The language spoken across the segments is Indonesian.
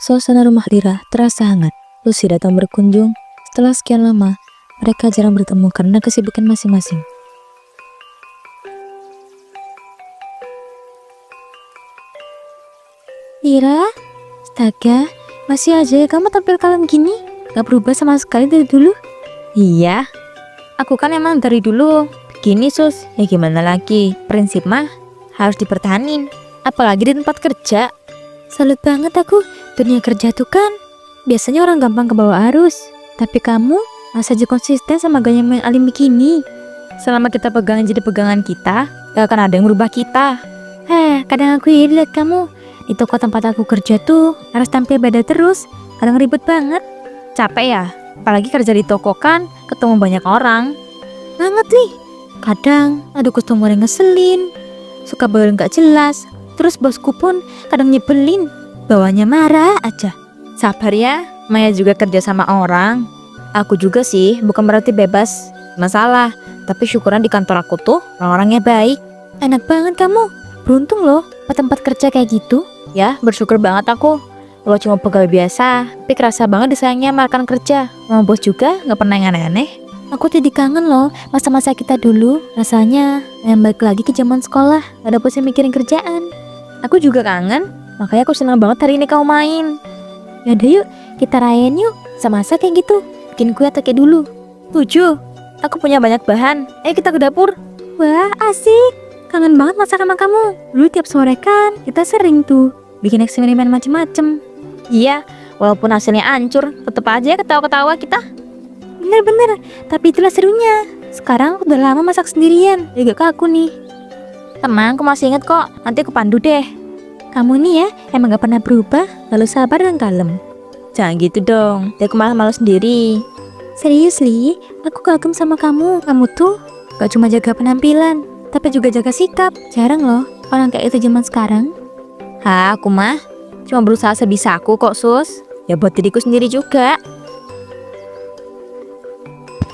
Suasana rumah Lira terasa hangat. Lucy datang berkunjung. Setelah sekian lama, mereka jarang bertemu karena kesibukan masing-masing. Lira, astaga, masih aja kamu tampil kalem gini? Gak berubah sama sekali dari dulu? Iya, aku kan emang dari dulu gini sus, ya gimana lagi, prinsip mah harus dipertahanin, apalagi di tempat kerja. Salut banget aku, dunia kerja tuh kan biasanya orang gampang kebawa arus. Tapi kamu masih aja konsisten sama gaya main alim begini. Selama kita pegangan jadi pegangan kita, gak akan ada yang merubah kita. Kadang aku iri liat kamu. Di toko tempat aku kerja tuh harus tampil beda terus, kadang ribet banget. Capek ya, apalagi kerja di toko kan ketemu banyak orang. Banget nih, kadang ada customer yang ngeselin, suka bayar gak jelas. Terus bosku pun kadang nyebelin, bawanya marah aja. Sabar ya, Maya juga kerja sama orang. Aku juga sih, bukan berarti bebas masalah, tapi syukuran di kantor aku tuh orang-orangnya baik. Enak banget kamu, beruntung loh tempat kerja kayak gitu. Ya, bersyukur banget aku. Kalau cuma pegawai biasa, tapi kerasa banget disayangnya sama rekan kerja. Sama bos juga gak pernah yang aneh-aneh. Aku jadi kangen loh masa-masa kita dulu. Rasanya yang balik lagi ke zaman sekolah, gak ada pusing mikirin kerjaan. Aku juga kangen, makanya aku senang banget hari ini kamu main. Yaudah yuk, kita rayain yuk, sama-sama kayak gitu. Bikin kue atau kayak dulu. 7, aku punya banyak bahan. Ayo kita ke dapur. Wah, asik. Kangen banget masak sama kamu. Dulu tiap sore kan kita sering tuh bikin eksperimen macem-macem. Iya, walaupun hasilnya hancur, tetep aja ketawa-ketawa kita. Bener-bener, tapi itulah serunya. Sekarang aku udah lama masak sendirian, jadi gak kaku nih. Tenang, aku masih inget kok. Nanti aku pandu deh. Kamu nih ya, emang gak pernah berubah, lalu sabar dan kalem. Jangan gitu dong, aku malah malu sendiri. Serius Li, aku kagum sama kamu. Kamu tuh gak cuma jaga penampilan, tapi juga jaga sikap. Jarang loh orang kayak itu zaman sekarang. Aku mah cuma berusaha sebisa aku kok sus. Ya buat diriku sendiri juga.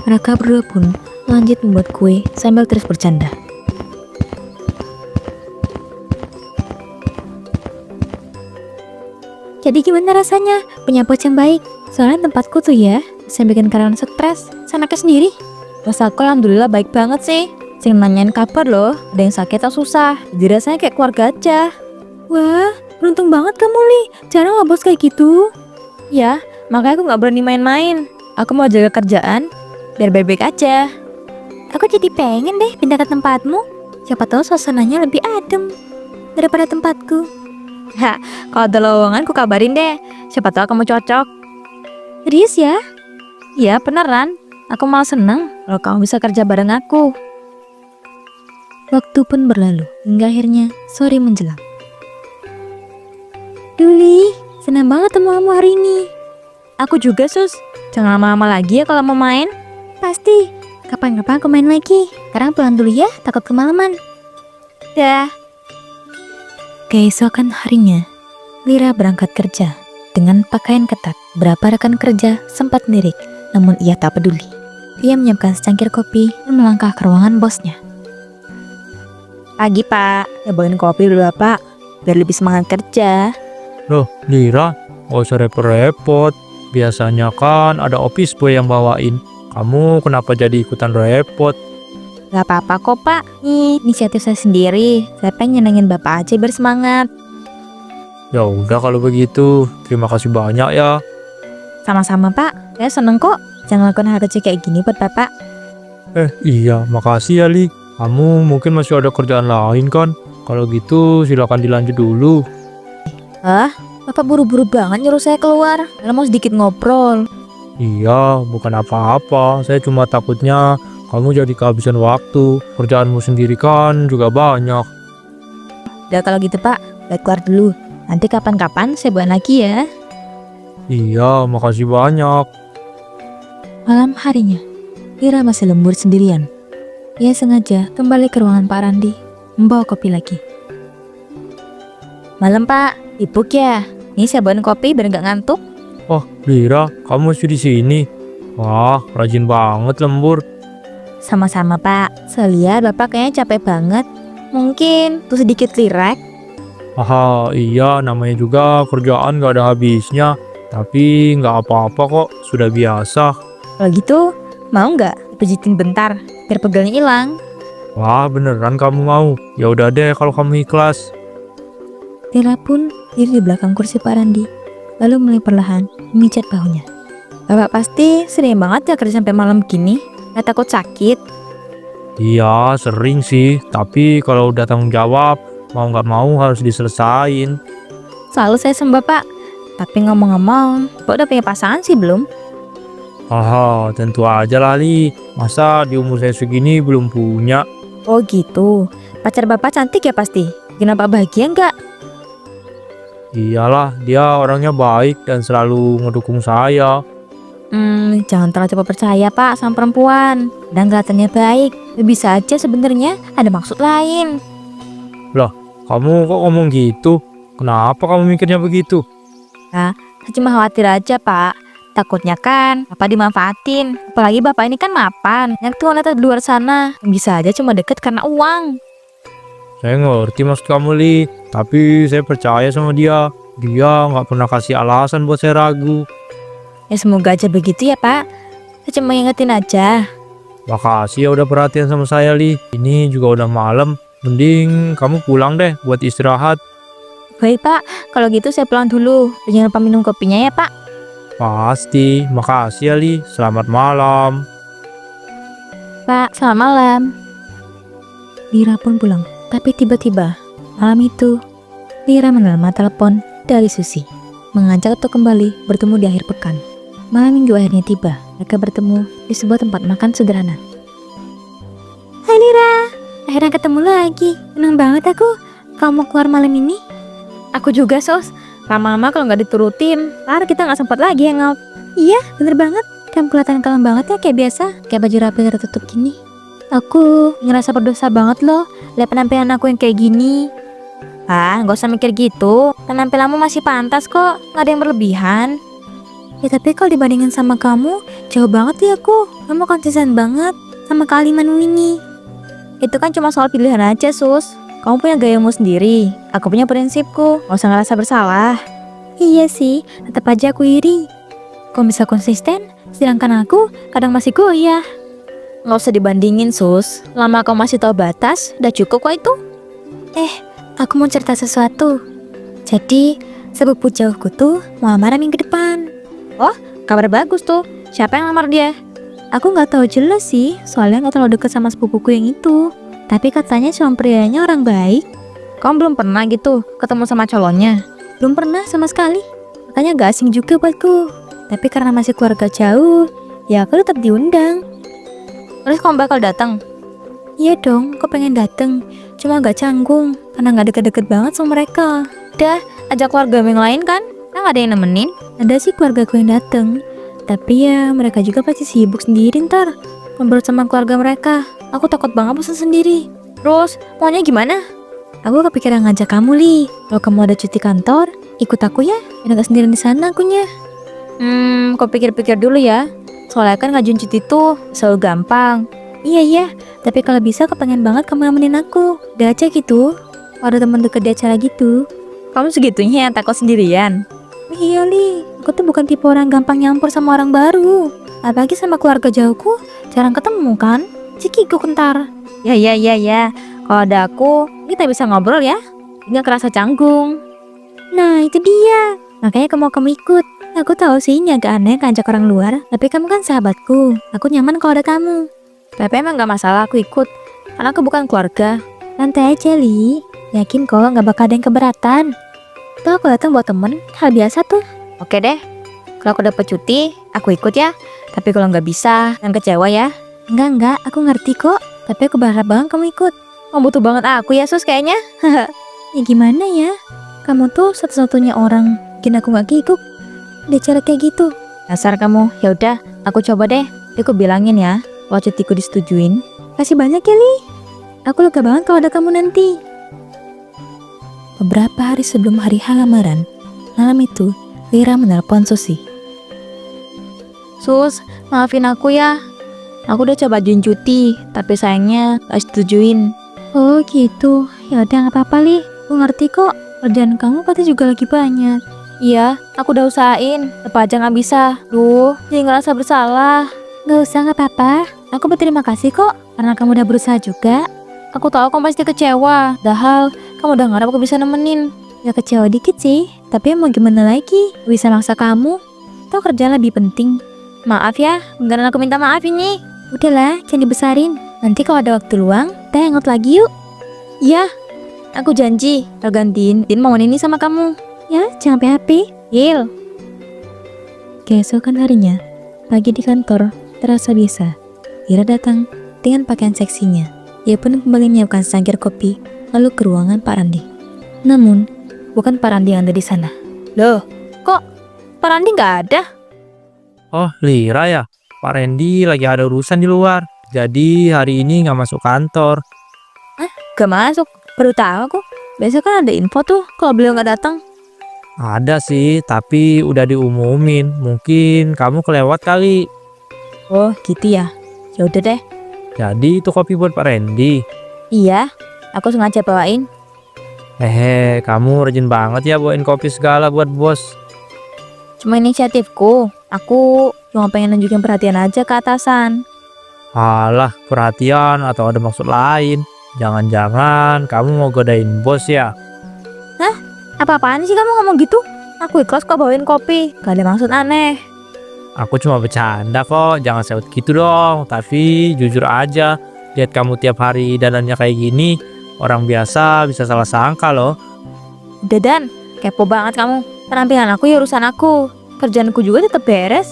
Mereka berdua pun lanjut membuat kue sambil terus bercanda. Jadi gimana rasanya punya bos yang baik? Soalnya tempatku tuh ya bisa bikin karyawan stres. Sanaknya sendiri. Rasa aku alhamdulillah baik banget sih. Sering nanyain kabar loh, ada yang sakit atau susah. Jadi rasanya kayak keluarga aja. Wah, beruntung banget kamu Li. Jarang nggak bos kayak gitu. Ya, makanya aku gak berani main-main. Aku mau jaga kerjaan biar baik-baik aja. Aku jadi pengen deh pindah ke tempatmu. Siapa tahu suasananya lebih adem daripada tempatku. Kalau ada lowongan aku kabarin deh. Siapa tahu kamu cocok. Serius ya? Iya beneran. Aku malah seneng kalau kamu bisa kerja bareng aku. Waktu pun berlalu hingga akhirnya sore menjelang. Duli, senang banget ketemu kamu hari ini. Aku juga sus. Jangan lama-lama lagi ya kalau mau main. Pasti. Kapan-kapan aku main lagi. Sekarang pulang dulu ya, takut kemalaman. Dah. Keesokan harinya, Lira berangkat kerja dengan pakaian ketat. Beberapa rekan kerja sempat lirik, namun ia tak peduli. Dia menyiapkan secangkir kopi dan melangkah ke ruangan bosnya. Pagi pak, ya bawain kopi dulu pak, biar lebih semangat kerja. Loh, Lira, gak usah repot-repot. Biasanya kan ada office boy yang bawain. Kamu kenapa jadi ikutan repot? Gak apa-apa kok pak, nih inisiatif saya sendiri. Saya pengen nyenengin bapak aja biar semangat. Ya udah kalau begitu, terima kasih banyak ya. Sama-sama pak, saya seneng kok. Jangan lakukan hal kecil kayak gini buat bapak. Iya, makasih ya Li. Kamu mungkin masih ada kerjaan lain kan? Kalau gitu silakan dilanjut dulu. Bapak buru-buru banget nyuruh saya keluar. Karena mau sedikit ngobrol. Iya, bukan apa-apa. Saya cuma takutnya kamu jadi kehabisan waktu. Kerjaanmu sendiri kan juga banyak. Udah kalau gitu pak, saya keluar dulu. Nanti kapan-kapan saya buat lagi ya. Iya, makasih banyak. Malam harinya, Lira masih lembur sendirian. Ia sengaja kembali ke ruangan Pak Randi, membawa kopi lagi. Malam pak, sibuk ya? Nih saya bawain kopi biar gak ngantuk. Oh, Lira, kamu masih di sini? Wah, rajin banget lembur. Sama-sama pak, saya lihat bapak kayaknya capek banget. Mungkin tuh sedikit rileks. Haha, iya namanya juga kerjaan gak ada habisnya. Tapi nggak apa-apa kok, sudah biasa. Kalau gitu, mau nggak pijitin bentar biar pegelnya hilang? Wah, beneran kamu mau? Ya udah deh kalau kamu ikhlas. Lira pun diri di belakang kursi Pak Randi, lalu mulai perlahan memijat bahunya. Bapak pasti sering banget ya kerja sampai malam gini. Nggak takut sakit? Iya, sering sih. Tapi kalau udah tanggung jawab, mau nggak mau harus diselesain. Selalu saya sama Bapak. Tapi ngomong-ngomong, Bapak udah punya pasangan sih belum? Haha, tentu aja lah Li. Masa di umur saya segini belum punya? Oh gitu. Pacar Bapak cantik ya pasti. Bikin Bapak bahagia nggak? Iyalah, dia orangnya baik dan selalu ngedukung saya. Jangan terlalu cepat percaya Pak sama perempuan. Dan kelihatannya baik. Bisa aja sebenarnya ada maksud lain. Kamu kok ngomong gitu? Kenapa kamu mikirnya begitu? Saya cuma khawatir aja Pak. Takutnya kan Bapak dimanfaatin. Apalagi Bapak ini kan mapan. Yang tuh wanita di luar sana. Bisa aja cuma deket karena uang. Saya ngerti maksud kamu Li, tapi saya percaya sama dia. Dia nggak pernah kasih alasan buat saya ragu. Ya semoga aja begitu ya Pak. Saya cuma ingetin aja. Makasih ya udah perhatian sama saya Li. Ini juga udah malam. Mending kamu pulang deh buat istirahat. Baik Pak, kalau gitu saya pulang dulu. Dan jangan lupa minum kopinya ya Pak. Pasti. Makasih ya Li. Selamat malam. Pak, selamat malam. Lira pun pulang, tapi tiba-tiba malam itu Lira menerima telepon dari Susi, mengajak untuk kembali bertemu di akhir pekan. Malam minggu akhirnya tiba, mereka bertemu di sebuah tempat makan sederhana. Hai Lira, akhirnya ketemu lagi. Senang banget aku kamu keluar malam ini. Aku juga Sos. Lama-lama kalau nggak diturutin, ntar kita nggak sempat lagi hangout. Iya, bener banget. Kamu kelihatan kalem banget ya kayak biasa, kayak baju rapi tertutup gini. Aku ngerasa berdosa banget loh, lihat penampilan aku yang kayak gini. Nggak usah mikir gitu. Penampilanmu masih pantas kok, nggak ada yang berlebihan. Ya tapi kalau dibandingin sama kamu, jauh banget ya aku. Kamu konsisten banget sama kealimanmu ini. Itu kan cuma soal pilihan aja Sus. Kamu punya gayamu sendiri, aku punya prinsipku. Nggak usah ngerasa bersalah. Iya sih, tetap aja aku iri. Kau bisa konsisten, sedangkan aku kadang masih goyah. Nggak usah dibandingin Sus. Lama kau masih tahu batas, udah cukup kok itu. Aku mau cerita sesuatu. Jadi, sepupu jauhku tuh mau lamaran minggu depan. Kabar bagus tuh. Siapa yang lamar dia? Aku nggak tahu jelas sih, soalnya nggak terlalu deket sama sepupuku yang itu. Tapi katanya calon prianya orang baik. Kamu belum pernah gitu ketemu sama calonnya? Belum pernah sama sekali. Makanya gak asing juga buatku. Tapi karena masih keluarga jauh, ya aku tetap diundang. Terus kamu bakal datang? Iya dong, aku pengen dateng. Cuma gak canggung, karena gak deket-deket banget sama mereka. Udah, ajak keluarga yang lain kan? Nggak ada yang nemenin. Ada sih keluargaku yang dateng. Tapi ya mereka juga pasti sibuk sendiri ntar. Ngobrol sama keluarga mereka. Aku takut banget bosan sendiri. Terus, maunya gimana? Aku kepikiran ngajak kamu, Li. Kalau kamu ada cuti kantor, ikut aku ya. Biar gak sendirian di sana akunya. Kau pikir-pikir dulu ya. Soalnya kan ngajuin cuti tuh selalu gampang. Iya. Tapi kalau bisa aku pengen banget kamu nemenin aku. Udah aja gitu. Kalau ada teman deket di acara gitu. Kamu segitunya yang takut sendirian? Iya, Li. Aku tuh bukan tipe orang gampang nyampur sama orang baru. Apalagi sama keluarga jauhku, jarang ketemu kan. Cikgu kentar. Ya. Kalau ada aku, kita bisa ngobrol ya. Nggak kerasa canggung. Nah, itu dia. Makanya aku mau kamu ikut. Aku tahu sih ini agak aneh ngajak orang luar, tapi kamu kan sahabatku. Aku nyaman kalau ada kamu. Tapi emang nggak masalah aku ikut. Karena aku bukan keluarga. Santai aja, Li. Yakin kok nggak bakal ada yang keberatan. Tuh aku datang buat temen, hal biasa tuh. Oke deh. Kalau aku dapet cuti, aku ikut ya. Tapi kalau nggak bisa, jangan kecewa ya. Enggak, aku ngerti kok. Tapi aku berharap banget kamu ikut. Kamu butuh banget aku ya Sus kayaknya. Ya gimana ya? Kamu tuh satu-satunya orang bikin aku gak kikuk di acara kayak gitu. Dasar kamu. Ya udah, aku coba deh. Aku bilangin ya, kalau cutiku disetujuin. Kasih banyak ya, Li. Aku lega banget kalau ada kamu nanti. Beberapa hari sebelum hari lamaran, malam itu Lira menelpon Susi. Sus, maafin aku ya. Aku udah coba ajuin cuti, tapi sayangnya gak setujuin. Oh gitu, ya udah nggak apa-apa, Li. Aku ngerti kok. Kerjaan kamu pasti juga lagi banyak. Iya, aku udah usahain, apa aja nggak bisa. Duh, jadi ngerasa bersalah. Gak usah, gak apa-apa. Aku berterima kasih kok, karena kamu udah berusaha juga. Aku tahu kamu pasti kecewa, padahal kamu udah ngarep aku bisa nemenin. Ya kecewa dikit sih, tapi mau gimana lagi? Bisa maksa kamu. Toh kerjaan lebih penting. Maaf ya, beneran aku minta maaf ini. Udahlah, jangan dibesarin. Nanti kalau ada waktu luang, kita hangout lagi yuk. Iya, aku janji, kalau gantiin Din mau ini sama kamu. Ya, jangan PHP. Deal. Keesokan harinya, pagi di kantor terasa biasa. Ira datang dengan pakaian seksinya. Ia pun kembali menyiapkan secangkir kopi, lalu ke ruangan Pak Randi. Namun, bukan Pak Randi yang ada di sana. Loh, kok Pak Randi nggak ada? Oh, Lira ya? Pak Randy lagi ada urusan di luar. Jadi hari ini nggak masuk kantor. Gak masuk, baru tahu aku. Biasa kan ada info tuh kalau beliau nggak datang. Ada sih, tapi udah diumumin. Mungkin kamu kelewat kali. Oh, gitu ya. Ya udah deh. Jadi itu kopi buat Pak Randy. Iya, aku sengaja bawain. Hehe, kamu rajin banget ya bawain kopi segala buat bos. Cuma inisiatifku. Aku cuma pengen nunjukin perhatian aja ke atasan. Alah, perhatian atau ada maksud lain. Jangan-jangan kamu mau godain bos ya? Apa-apaan sih kamu ngomong gitu? Aku ikhlas kok bawain kopi. Gak ada maksud aneh. Aku cuma bercanda kok, jangan sewot gitu dong. Tapi jujur aja, lihat kamu tiap hari dandannya kayak gini, orang biasa bisa salah sangka loh. Udah Dan, kepo banget kamu. Penampilan aku ya urusan aku. Kerjaanku juga tetap beres.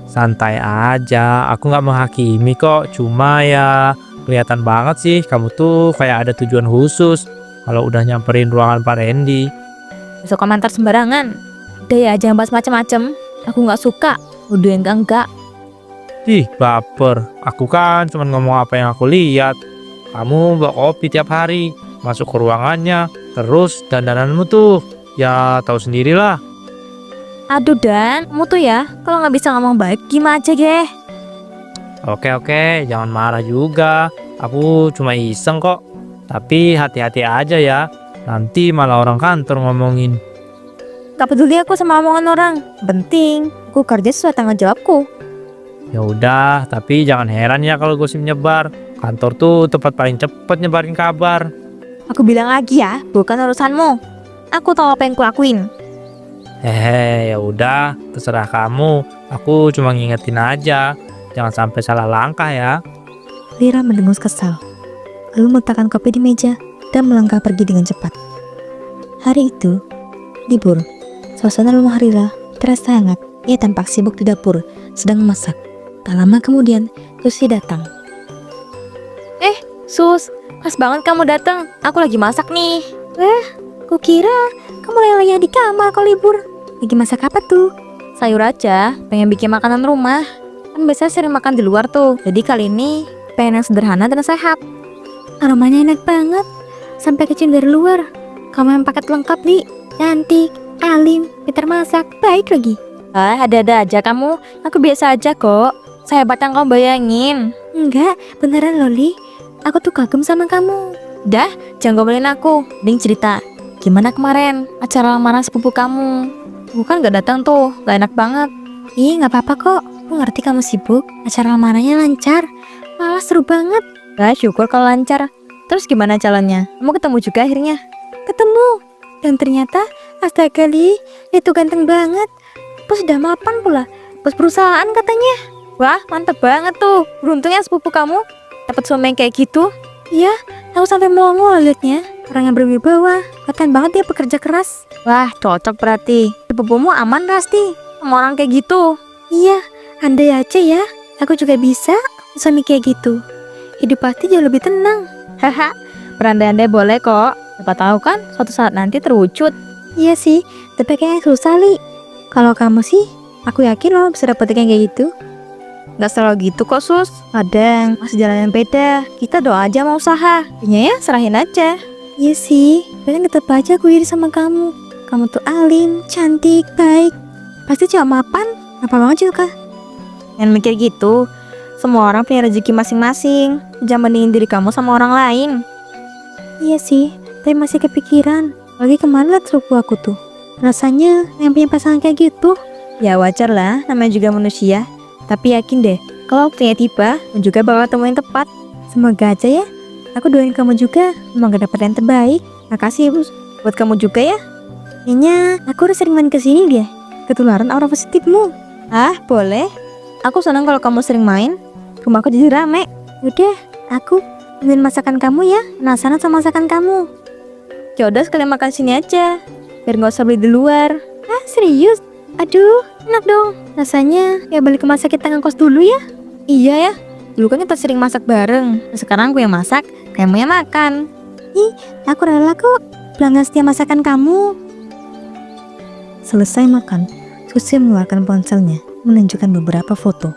Santai aja, aku nggak menghakimi kok. Cuma ya kelihatan banget sih kamu tuh kayak ada tujuan khusus kalau udah nyamperin ruangan Pak Randy. Besok komentar sembarangan. Udah ya, jangan bahas macem-macem. Aku nggak suka. Udah enggak. Ih, baper. Aku kan cuma ngomong apa yang aku lihat. Kamu bawa kopi tiap hari, masuk ke ruangannya, terus dandananmu tuh, ya tahu sendirilah. Aduh Dan, kamu tuh ya, kalau nggak bisa ngomong baik, gimana aja deh. Oke, jangan marah juga. Aku cuma iseng kok. Tapi hati-hati aja ya. Nanti malah orang kantor ngomongin. Gak peduli aku sama omongan orang. Penting, aku kerja sesuai tanggung jawabku. Ya udah, tapi jangan heran ya kalau gosip nyebar. Kantor tuh tempat paling cepet nyebarin kabar. Aku bilang lagi ya, bukan urusanmu. Aku tahu apa yang kulakuin. Hehe, ya udah, terserah kamu. Aku cuma ngingetin aja. Jangan sampai salah langkah ya. Lira mendengus kesal, lalu meletakkan kopi di meja dan melangkah pergi dengan cepat. Hari itu, libur. Suasana rumah Lira terasa hangat. Ia tampak sibuk di dapur, sedang memasak. Tak lama kemudian, Susi datang. Sus, pas banget kamu datang. Aku lagi masak nih. Kukira kamu leleh di kamar kalau libur. Lagi masak apa tuh? Sayur aja, pengen bikin makanan rumah. Kan biasanya sering makan di luar tuh. Jadi kali ini pengen yang sederhana dan sehat. Aromanya enak banget, sampai kecium dari luar. Kamu yang paket lengkap nih, cantik, alim, pintar masak, baik lagi. Ada-ada aja kamu. Aku biasa aja kok. Sehebat yang kamu bayangin. Enggak, beneran Loli. Aku tuh kagum sama kamu. Dah, jangan gomelin aku. Ding cerita. Gimana kemarin acara lamaran sepupu kamu? Bukan gak datang tuh, gak enak banget. Ih, nggak apa-apa kok. Aku ngerti kamu sibuk. Acara lamarannya lancar. Malah seru banget. Syukur kalau lancar. Terus gimana jalannya? Kamu ketemu juga akhirnya? Ketemu. Dan ternyata, astaga Li, itu ganteng banget. Bos udah mapan pula. Bos perusahaan katanya. Wah, mantep banget tuh. Beruntungnya sepupu kamu dapat suami yang kayak gitu. Iya, aku sampai melongo liatnya. Orang yang berwibawa. Kelihatan banget dia pekerja keras. Wah, cocok berarti. Sepupumu aman pasti sama orang kayak gitu. Iya, andai aja ya. Aku juga bisa suami kayak gitu. Hidup pasti jauh lebih tenang. Haha, berandai-andai boleh kok. Siapa tahu kan suatu saat nanti terwujud. Iya sih, tapi kayaknya susah Li. Kalau kamu sih, aku yakin lo bisa dapetin yang kayak gitu. Gak selalu gitu kok Sus. Kadang masih jalan yang beda. Kita doa aja mau usaha. Intinya ya serahin aja. Iya sih, tapi tetap aja aku iri sama kamu. Kamu tuh alim, cantik, baik. Pasti cewek mapan, apa banget juga. Jangan mikir gitu. Semua orang punya rezeki masing-masing. Jangan bandingin diri kamu sama orang lain. Iya sih, tapi masih kepikiran. Lagi kemana liat sepupu aku tuh? Rasanya yang punya pasangan kayak gitu. Ya wajar lah, namanya juga manusia. Tapi yakin deh, kalau waktunya tiba, kamu juga bakal ketemu yang tepat. Semoga aja ya. Aku doain kamu juga, semoga dapat yang terbaik. Makasih ya, Bus. Buat kamu juga ya. Kayaknya aku udah sering main kesini deh. Ketularan aura positifmu. Ah, boleh. Aku senang kalau kamu sering main. Rumahku jadi rame. Udah, aku ambil masakan kamu ya. Penasaran sama masakan kamu. Ya udah sekalian makan sini aja. Biar nggak usah beli di luar. Ah, serius? Aduh, enak dong. Rasanya kayak balik ke masa kita ngekos dulu ya. Iya ya. Dulu kan kita sering masak bareng. Sekarang aku yang masak, kamu yang makan. Aku rela kok pelanggan setia masakan kamu. Selesai makan, Susi mengeluarkan ponselnya, menunjukkan beberapa foto.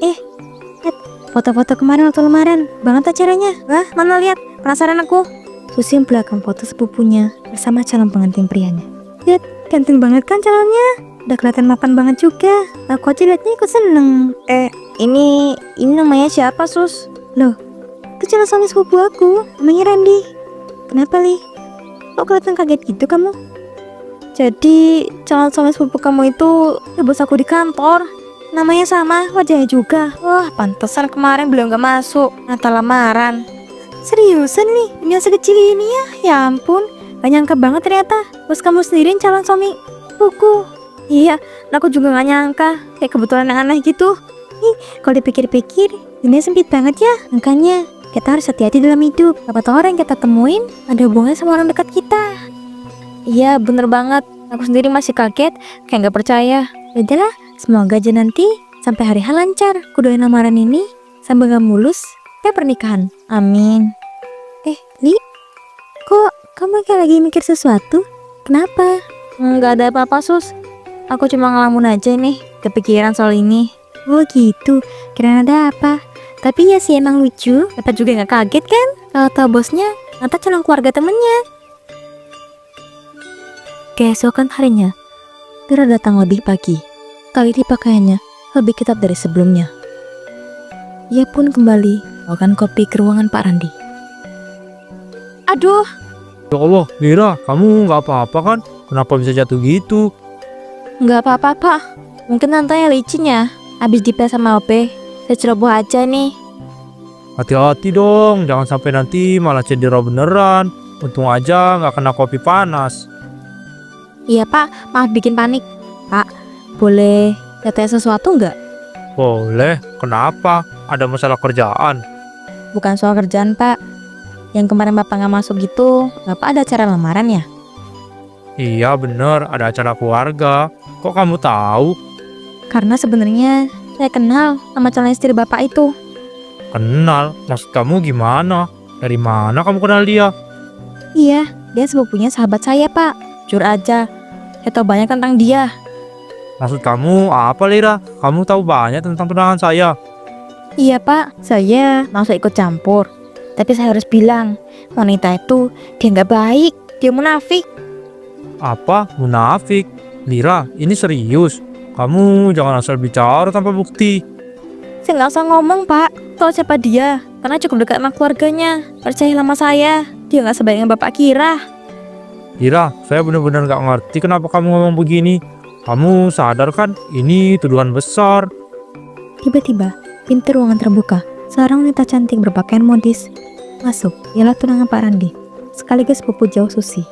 Lihat, foto-foto kemarin waktu lamaran, banget acaranya. Wah, mana lihat? Penasaran aku. Susi memperlihatkan foto sepupunya bersama calon pengantin prianya. Lihat, ganteng banget kan calonnya? Udah kelihatan mapan banget juga. Aku aja liatnya ikut seneng. Ini namanya siapa, Sus? Itu calon suami sepupu aku, namanya Randy. Kenapa, Li? Kok kelihatan kaget gitu kamu? Jadi, calon suami sepupu kamu itu bos aku di kantor. Namanya sama, wajahnya juga. Wah, pantesan kemarin belum gak masuk. Natal lamaran. Seriusan nih, dunia sekecil ini ya? Ya ampun, gak nyangka banget ternyata bos kamu sendiri yang calon suami sepupuku. Iya, aku juga gak nyangka. Kayak kebetulan yang aneh gitu. Kalau dipikir-pikir, dunia sempit banget ya. Makanya kita harus hati-hati dalam hidup. Siapa tahu orang yang kita temuin ada hubungannya sama orang dekat kita. Iya, bener banget. Aku sendiri masih kaget, kayak gak percaya. Udahlah, semoga aja nanti sampai hari H lancar. Kudoain lamaran ini sampai gak mulus kayak pernikahan. Amin. Li, kok kamu kayak lagi mikir sesuatu? Kenapa? Nggak ada apa-apa, Sus. Aku cuma ngelamun aja nih, kepikiran soal ini. Oh gitu, kira ada apa? Tapi ya sih emang lucu. Dapat juga nggak kaget kan? Kalau tahu bosnya, ternyata calon keluarga temennya. Keesokan harinya, Tira datang lebih pagi. Kali ini pakaiannya lebih ketat dari sebelumnya. Ia pun kembali bawakan kopi ke ruangan Pak Randi. Aduh, Ya Allah, Lira, kamu nggak apa-apa kan? Kenapa bisa jatuh gitu? nggak apa-apa, Pak. Mungkin tantanya licin ya. Habis dipel sama OP, saya ceroboh aja nih. Hati-hati dong, jangan sampai nanti malah cedera beneran. Untung aja nggak kena kopi panas. Iya, Pak. Maaf bikin panik. Pak, boleh tanya sesuatu nggak? Boleh, kenapa? Ada masalah kerjaan? Bukan soal kerjaan, Pak. Yang kemarin Bapak nggak masuk gitu, Bapak ada acara lamaran ya? Iya bener, ada acara keluarga. Kok kamu tahu? Karena sebenarnya saya kenal sama calon istri Bapak itu. Kenal? Maksud kamu gimana? Dari mana kamu kenal dia? Iya, dia sepupunya sahabat saya, Pak. Jujur aja, saya tahu banyak tentang dia. Maksud kamu apa, Lira? Kamu tahu banyak tentang tunangan saya. Iya, Pak. Saya langsung ikut campur. Tapi saya harus bilang, wanita itu dia nggak baik, dia munafik. Apa? Munafik? Lira, ini serius. Kamu jangan asal bicara tanpa bukti. Saya nggak usah ngomong, Pak. Tahu siapa dia? Karena cukup dekat sama keluarganya. Percayalah sama saya, dia nggak sebaik yang Bapak kira. Lira, saya benar-benar gak ngerti kenapa kamu ngomong begini. Kamu sadar kan? Ini tuduhan besar. Tiba-tiba, pintu ruangan terbuka. Seorang wanita cantik berpakaian modis masuk. Ialah tunangan Pak Randi, sekaligus sepupu jauh Susi.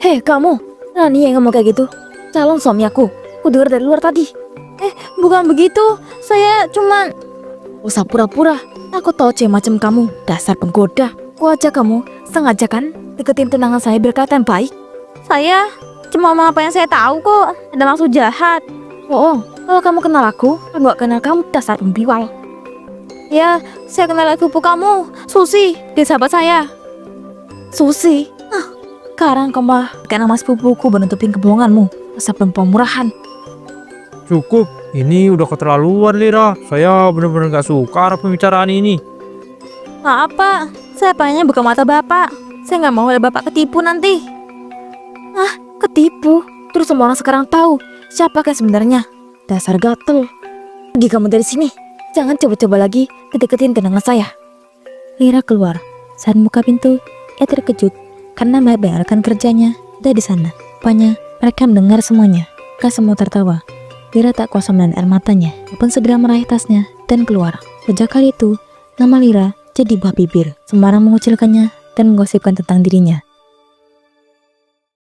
Hei, kamu, Rani yang ngomong kayak gitu? Calon suami aku dengar dari luar tadi. Bukan begitu. Saya cuman... Usah pura-pura. Aku tahu cewek macam kamu, dasar penggoda. Wajah kamu sengaja kan deketin tunangan saya biar kelihatan baik. Saya cuma ngomong apa yang saya tahu kok. Ada maksud jahat. Oh, kalau kamu kenal aku gak kenal kamu, dasar pembiwal. Ya, saya kenal sepupu kamu, Susi, dia sahabat saya. Susi? Sekarang kamu pakai nama sepupuku menutupin kebohonganmu. Dasar perempuan murahan. Cukup, ini udah keterlaluan, Lira. Saya benar-benar gak suka arah pembicaraan ini. Maaf, Pak. Saya pengennya buka mata Bapak. Saya nggak mau ada Bapak ketipu nanti. Ketipu? Terus semua orang sekarang tahu siapa kan sebenarnya. Dasar gatel. Pergi kamu dari sini. Jangan coba-coba lagi deketin tunangan saya. Lira keluar. Saat buka pintu, Ia terkejut karena banyak rekan kerjanya ada di sana. Rupanya mereka mendengar semuanya. Mereka semua tertawa. Lira tak kuasa menahan air matanya. Dia pun segera meraih tasnya dan keluar. Sejak kali itu, nama Lira jadi buah bibir. Sembarang mengucilkannya dan menggosipkan tentang dirinya.